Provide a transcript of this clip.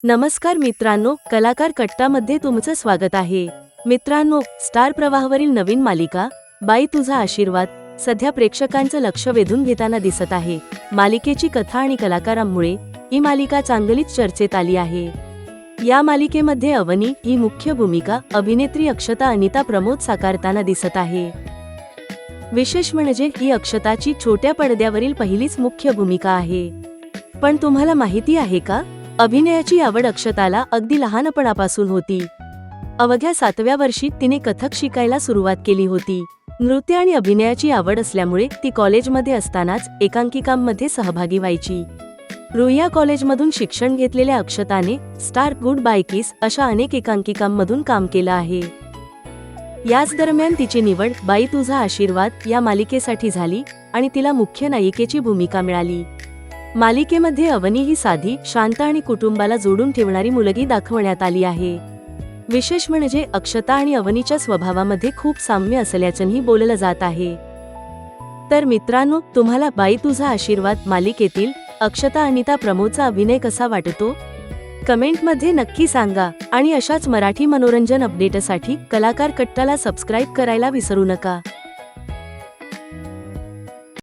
नमस्कार मित्रांनो, कलाकार कट्टामध्ये तुमचं स्वागत आहे। मित्रांनो, स्टार प्रवाहावरील नवीन मालिका बाई तुझा आशीर्वाद सध्या प्रेक्षकांचं लक्ष वेधून घेताना दिसत आहे। मालिकेची कथा आणि कलाकारांमुळे ही मालिका चांगलीच चर्चेत आली आहे। या मालिकेमध्ये अवनी ही मुख्य भूमिका अभिनेत्री अक्षता अनिता प्रमोद साकारताना दिसत आहे। विशेष म्हणजे ही अक्षताची छोट्या पडद्यावरील पहिलीच मुख्य भूमिका आहे। पण तुम्हाला माहिती आहे का, अभिनयाची आवड अक्षताला अगदी लहानपणापासून होती। अवघ्या 7व्या वर्षी तिने कथक शिकायला सुरुवात केली होती। नृत्य आणि अभिनयाची आवड असल्यामुळे ती कॉलेजमध्ये असतानाच एकांकिकांमध्ये सहभागी व्हायची। रुईया कॉलेजमधून शिक्षण घेतलेल्या अक्षताने स्टार गुड बाय किस अशा अनेक एकांकिकांमधून काम केलं आहे। याच दरम्यान तिची निवड बाई तुझा आशीर्वाद या मालिकेसाठी झाली आणि तिला मुख्य नायिकेची भूमिका मिळाली। मालिकेमध्ये अवनी ही साधी, शांत आणि कुटुंबाला जोडून ठेवणारी मुलगी दाखवण्यात आली आहे। विशेष म्हणजे अक्षता आणि अवनीच्या स्वभावामध्ये खूप साम्य असल्याचंही बोललं जात आहे। तर मित्रांनो, तुम्हाला बाई तुझा आशीर्वाद मालिकेतील अक्षता अनिता प्रमोदचा अभिनय कसा वाटतो? कमेंटमध्ये नक्की सांगा आणि अशाच मराठी मनोरंजन अपडेटसाठी कलाकार कट्टाला सबस्क्राईब करायला विसरू नका।